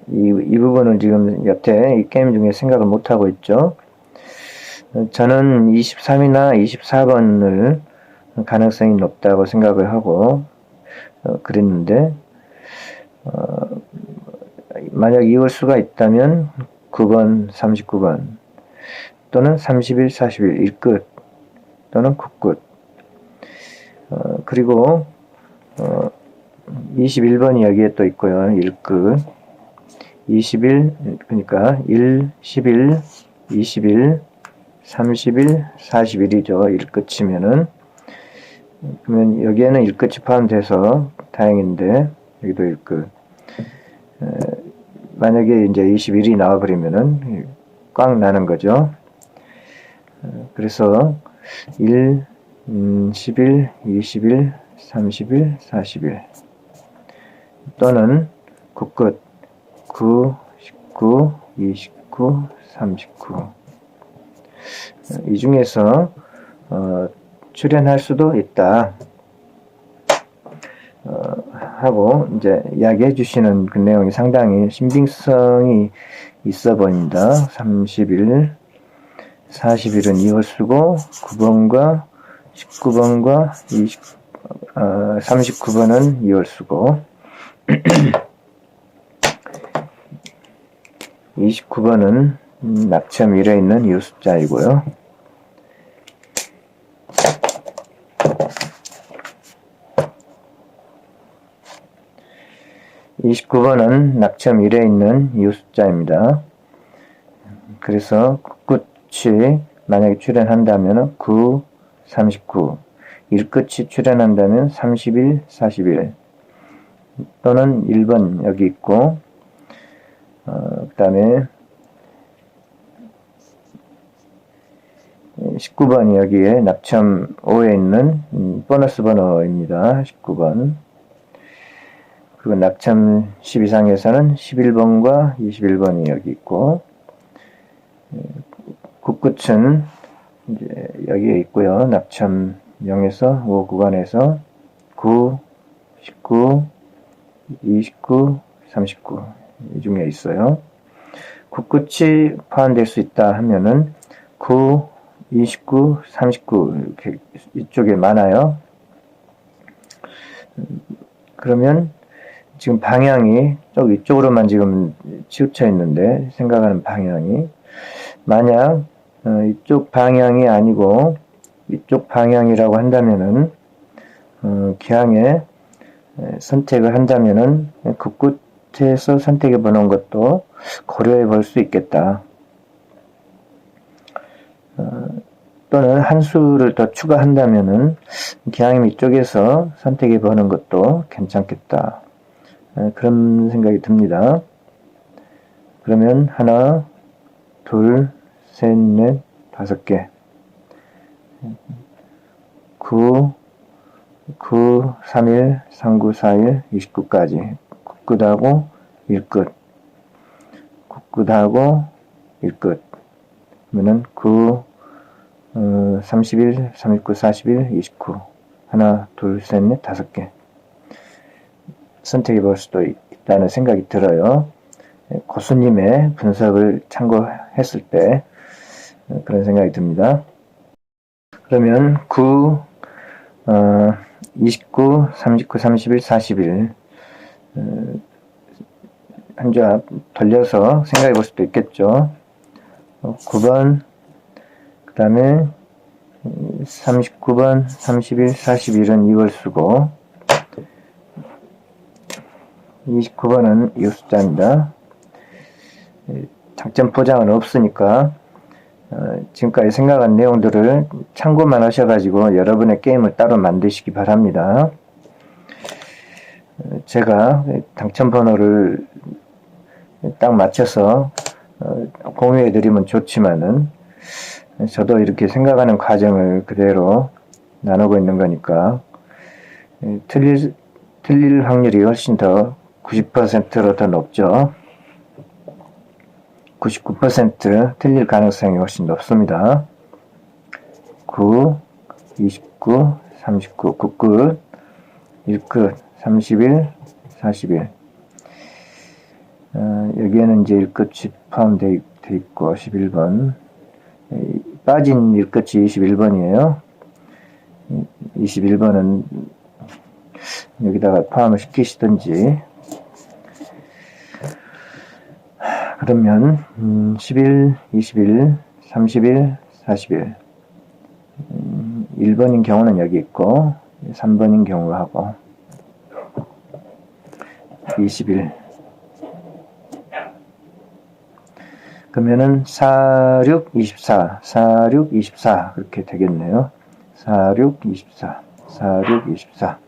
이 부분을 지금 여태 이 게임 중에 생각을 못하고 있죠. 저는 23이나 24번을 가능성이 높다고 생각을 하고 그랬는데 만약 이을 수가 있다면 9번, 39번 또는 31, 41 1끝 또는 국끝 그리고 21번이 여기에 또 있고요. 1끝 21 그러니까 1, 11, 21 31, 41이죠. 1끝이면은 그러면 여기에는 1끝이 포함돼서 다행인데 여기도 1끝 만약에 이제 21이 나와버리면은 꽉 나는 거죠. 그래서 1, 11, 21, 31, 41 또는 국끝 9, 19, 29, 39 이 중에서 출현할 수도 있다 하고 이제 이야기해 주시는 그 내용이 상당히 신빙성이 있어 보입니다. 31, 41은 이을 쓰고 9번과 19번과 39번은 이을 쓰고 29번은 낙점 1에 있는 이유 숫자이고요. 29번은 낙점 1에 있는 이유 숫자입니다. 그래서 끝이 만약에 출현한다면 9, 39 1끝이 출현한다면 31, 41 또는 1번 여기 있고 그 다음에 19번이 여기에 낙점 5에 있는 보너스 번호입니다. 19번. 그리고 낙점 10 이상에서는 11번과 21번이 여기 있고 국끝은 이제 여기에 있고요. 낙점 0에서 5 구간에서 9, 19, 29, 39 이 중에 있어요. 국끝이 포함될 수 있다 하면은 9, 29, 39 이렇게 이쪽에 많아요. 그러면 지금 방향이 이쪽으로만 지금 치우쳐 있는데 생각하는 방향이 만약 이쪽 방향이 아니고 이쪽 방향이라고 한다면은 기항에 선택을 한다면은 국끝에서 선택해 보는 것도 고려해 볼 수 있겠다. 또는 한 수를 더 추가한다면은 기왕이면 이쪽에서 선택해 보는 것도 괜찮겠다. 그런 생각이 듭니다. 그러면 하나, 둘, 셋, 넷, 5개 9, 9, 3일, 39, 4일, 29까지 굳굳하고 1끝, 굳굳하고 1끝. 그러면은 9, 31, 39, 41, 29. 하나, 둘, 셋, 넷, 5개. 선택해 볼 수도 있다는 생각이 들어요. 고수님의 분석을 참고했을 때 그런 생각이 듭니다. 그러면 9, 29, 39, 31, 41 한 조합 돌려서 생각해 볼 수도 있겠죠. 9번, 그 다음에 39번, 31, 41은 이걸 쓰고 29번은 이 숫자입니다. 당첨 포장은 없으니까 지금까지 생각한 내용들을 참고만 하셔가지고 여러분의 게임을 따로 만드시기 바랍니다. 제가 당첨 번호를 딱 맞춰서 공유해 드리면 좋지만은 저도 이렇게 생각하는 과정을 그대로 나누고 있는 거니까 틀릴 확률이 훨씬 더 90%로 더 높죠. 99% 틀릴 가능성이 훨씬 높습니다. 9, 29, 39, 9끝, 1끝, 31, 41. 여기에는 이제 1끝이 포함되어 있고 11번. 빠진 1끝이 21번이에요. 21번은 여기다가 포함을 시키시든지. 그러면 11, 21, 31, 41 1번인 경우는 여기 있고 3번인 경우하고 21 그러면은 46, 24 46, 24 그렇게 되겠네요. 46, 24 46, 24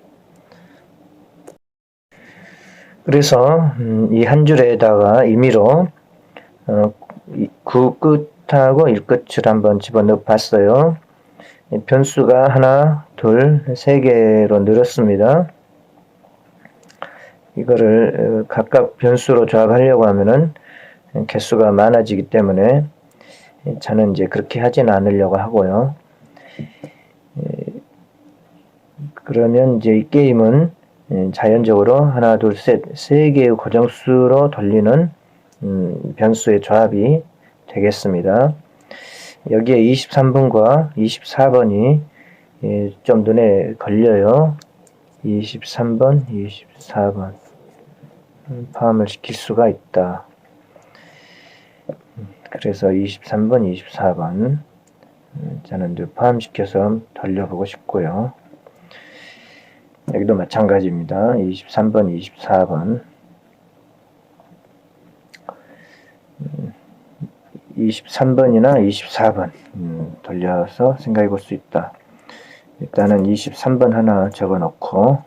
그래서 이 한 줄에다가 임의로 9 끝하고 1끝을 한번 집어넣어 봤어요. 변수가 하나, 둘, 세 개로 늘었습니다. 이거를 각각 변수로 조합하려고 하면은 개수가 많아지기 때문에 저는 이제 그렇게 하지는 않으려고 하고요. 그러면 이제 이 게임은 자연적으로 하나, 둘, 셋, 세 개의 고정수로 돌리는 변수의 조합이 되겠습니다. 여기에 23번과 24번이 좀 눈에 걸려요. 23번, 24번 포함을 시킬 수가 있다. 그래서 23번, 24번 저는 포함시켜서 돌려보고 싶고요. 여기도 마찬가지입니다. 23번, 24번 23번이나 24번 돌려서 생각해 볼 수 있다. 일단은 23번 하나 적어 놓고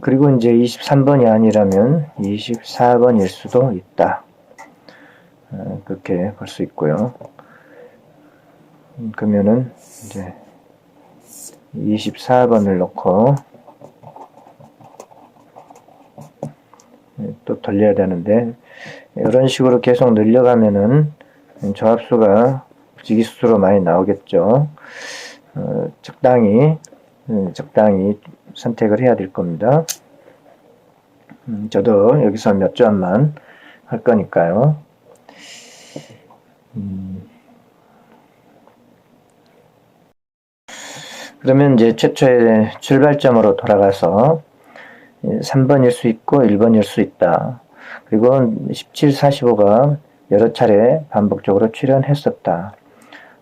그리고 이제 23번이 아니라면 24번일 수도 있다. 그렇게 볼 수 있고요. 그러면은 이제 24번을 넣고 또 돌려야 되는데 이런 식으로 계속 늘려가면은 조합수가 부지기수로 많이 나오겠죠. 적당히 선택을 해야 될 겁니다. 저도 여기서 몇 조합만 할 거니까요. 그러면 이제 최초의 출발점으로 돌아가서 3번일 수 있고 1번일 수 있다. 그리고 17, 45가 여러 차례 반복적으로 출현했었다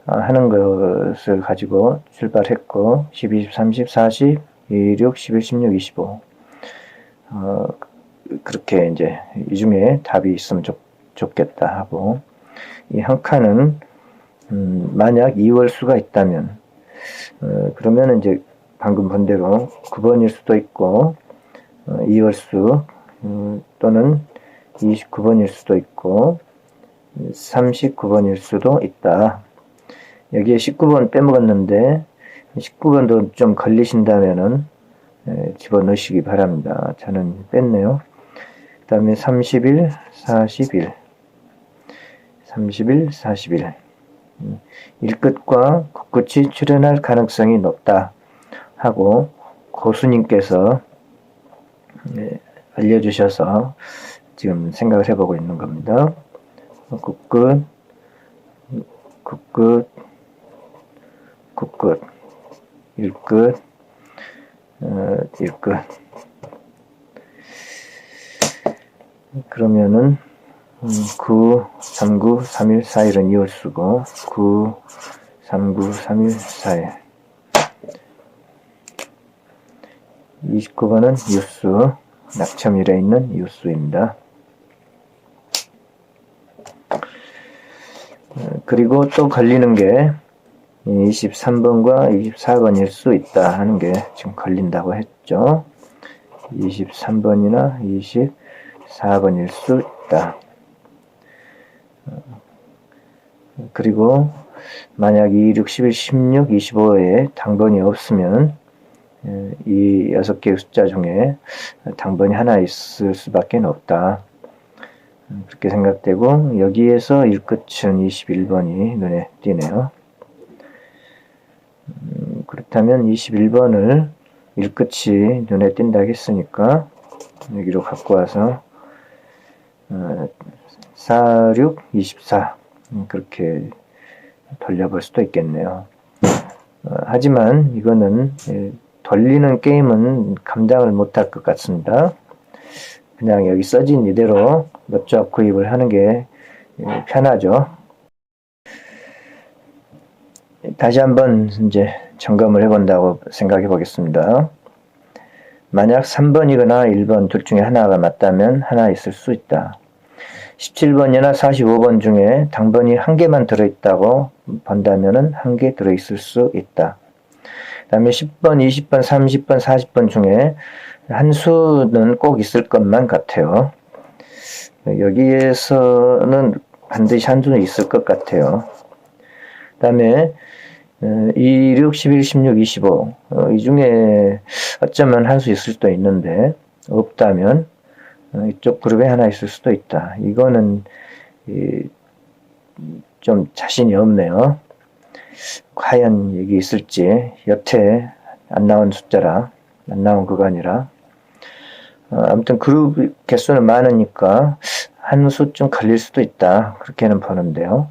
하는 것을 가지고 출발했고 10, 20, 30, 40, 26, 11, 16, 25 그렇게 이제 이 중에 답이 있으면 좋겠다 하고 이 한 칸은 만약 2월수가 있다면 그러면 이제 방금 본 대로 9번일 수도 있고 2월수 또는 29번일 수도 있고 39번일 수도 있다. 여기에 19번 빼먹었는데 19번도 좀 걸리신다면은 집어넣으시기 바랍니다. 저는 뺐네요. 그 다음에 31, 41, 31, 41. 일끝과 굳끝이 출현할 가능성이 높다 하고 고수님께서 알려주셔서 지금 생각을 해보고 있는 겁니다. 굳끝, 굳끝, 굳끝, 일끝, 일끝. 그러면은 9, 39, 31, 41은 이월수고 9, 39, 31, 41 29번은 이웃수, 낙첨일에 있는 이웃수입니다. 그리고 또 걸리는 게 23번과 24번일 수 있다 하는 게 지금 걸린다고 했죠. 23번이나 24번일 수 있다. 그리고 만약 2, 6, 11, 16, 25에 당번이 없으면 이 6개의 숫자 중에 당번이 하나 있을 수밖에 없다. 그렇게 생각되고 여기에서 일끝은 21번이 눈에 띄네요. 그렇다면 21번을 일끝이 눈에 띈다 했으니까 여기로 갖고 와서 4, 6, 24 그렇게 돌려볼 수도 있겠네요. 하지만 이거는 돌리는 게임은 감당을 못할 것 같습니다. 그냥 여기 써진 이대로 몇 조합 구입을 하는 게 편하죠. 다시 한번 이제 점검을 해본다고 생각해 보겠습니다. 만약 3번이거나 1번 둘 중에 하나가 맞다면 하나 있을 수 있다. 17번이나 45번 중에 당번이 한 개만 들어있다고 본다면 한 개 들어있을 수 있다. 그 다음에 10번, 20번, 30번, 40번 중에 한 수는 꼭 있을 것만 같아요. 여기에서는 반드시 한 수는 있을 것 같아요. 그 다음에 2, 6, 11, 16, 25 이 중에 어쩌면 한 수 있을 수도 있는데 없다면 이쪽 그룹에 하나 있을 수도 있다. 이거는 좀 자신이 없네요. 과연 여기 있을지 여태 안 나온 숫자라 안 나온 구간이라 아무튼 그룹 개수는 많으니까 한 수 좀 걸릴 수도 있다. 그렇게는 보는데요.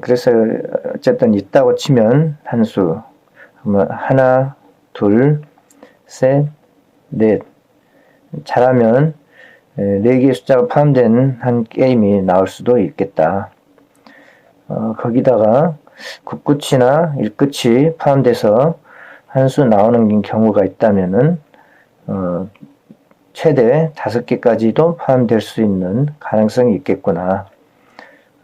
그래서 어쨌든 있다고 치면 한 수 하나, 둘, 셋, 넷 잘하면 4개의 숫자가 포함된 한 게임이 나올 수도 있겠다. 거기다가 굳끝이나 일끝이 포함돼서 한 수 나오는 경우가 있다면은 최대 5개까지도 포함될 수 있는 가능성이 있겠구나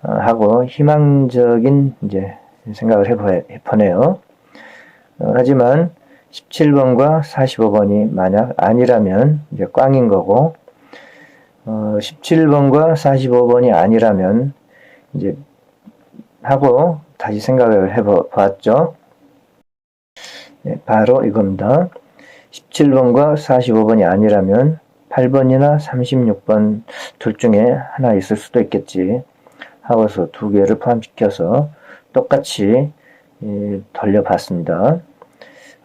하고 희망적인 이제 생각을 해보네요. 하지만 17번과 45번이 만약 아니라면 이제 꽝인 거고 17번과 45번이 아니라면 이제 하고 다시 생각을 해봤죠. 네, 바로 이겁니다. 17번과 45번이 아니라면 8번이나 36번 둘 중에 하나 있을 수도 있겠지 하고서 두 개를 포함시켜서 똑같이 돌려봤습니다.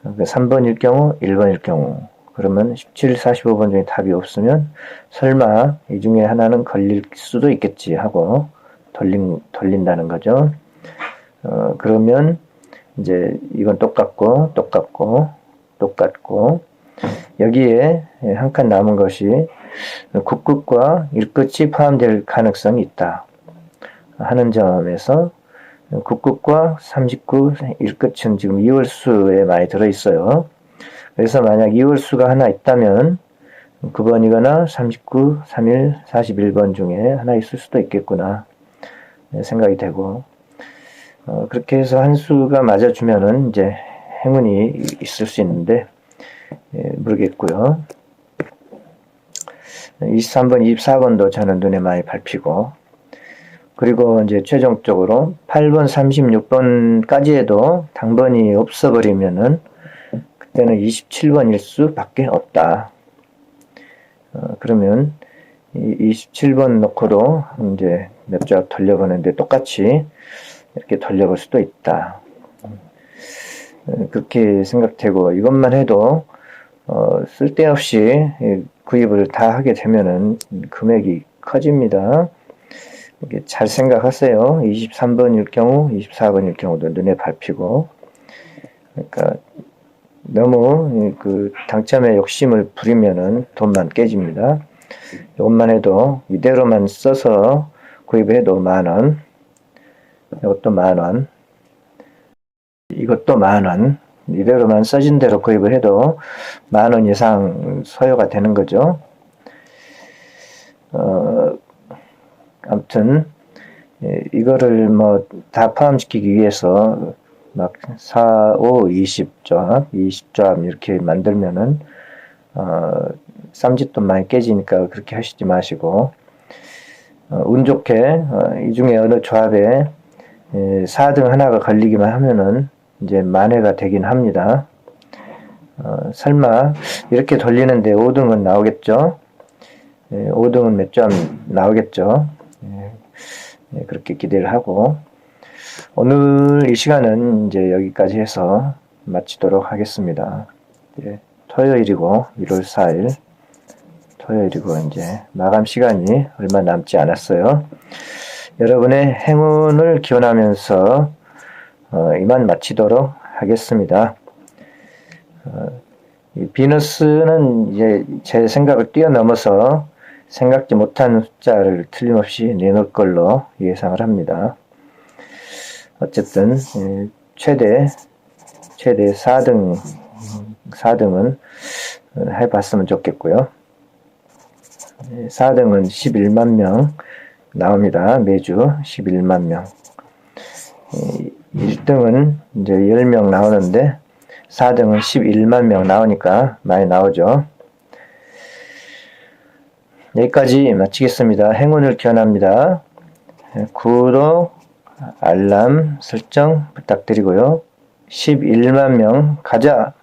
3번일 경우, 1번일 경우 그러면 17, 45번 중에 답이 없으면 설마 이 중에 하나는 걸릴 수도 있겠지 하고 돌린다는 거죠. 그러면 이제 이건 똑같고 여기에 한 칸 남은 것이 굳끝과 일끝이 포함될 가능성이 있다 하는 점에서 굳끝과 39 일끝은 지금 이월수에 많이 들어있어요. 그래서 만약 이월수가 하나 있다면 9번이거나 39, 31, 41번 중에 하나 있을 수도 있겠구나 생각이 되고 그렇게 해서 한 수가 맞아주면은 이제 행운이 있을 수 있는데 모르겠고요. 23번, 24번도 저는 눈에 많이 밟히고, 그리고 이제 최종적으로 8번, 36번까지 해도 당번이 없어버리면은 그때는 27번일 수밖에 없다. 그러면 27번 놓고도 이제 몇 조합 돌려보는데 똑같이 이렇게 돌려볼 수도 있다. 그렇게 생각되고, 이것만 해도 쓸데없이 구입을 다 하게 되면은 금액이 커집니다. 이게 잘 생각하세요. 23번일 경우, 24번일 경우도 눈에 밟히고, 그러니까 너무 그 당첨에 욕심을 부리면은 돈만 깨집니다. 이것만 해도 이대로만 써서 구입을 해도 만원, 이것도 만원, 이것도 만원, 이대로만 써진 대로 구입을 해도 만원 이상 소요가 되는 거죠. 아무튼 이거를 뭐 다 포함시키기 위해서 막 4, 5, 20조합 이렇게 만들면은 쌈짓돈 많이 깨지니까 그렇게 하시지 마시고, 운 좋게 이 중에 어느 조합에 4등 하나가 걸리기만 하면은 이제 만회가 되긴 합니다. 설마 이렇게 돌리는데 5등은 나오겠죠? 5등은 몇 점 나오겠죠? 그렇게 기대를 하고, 오늘 이 시간은 이제 여기까지 해서 마치도록 하겠습니다. 토요일이고 1월 4일 토요일이고 이제 마감 시간이 얼마 남지 않았어요. 여러분의 행운을 기원하면서 이만 마치도록 하겠습니다. 이 비너스는 이제 제 생각을 뛰어넘어서 생각지 못한 숫자를 틀림없이 내놓을 걸로 예상을 합니다. 어쨌든 최대 4등은 해봤으면 좋겠고요. 4등은 11만 명 나옵니다. 매주 11만 명. 1등은 이제 10명 나오는데 4등은 11만 명 나오니까 많이 나오죠. 여기까지 마치겠습니다. 행운을 기원합니다. 구독, 알람 설정 부탁드리고요. 11만 명 가자!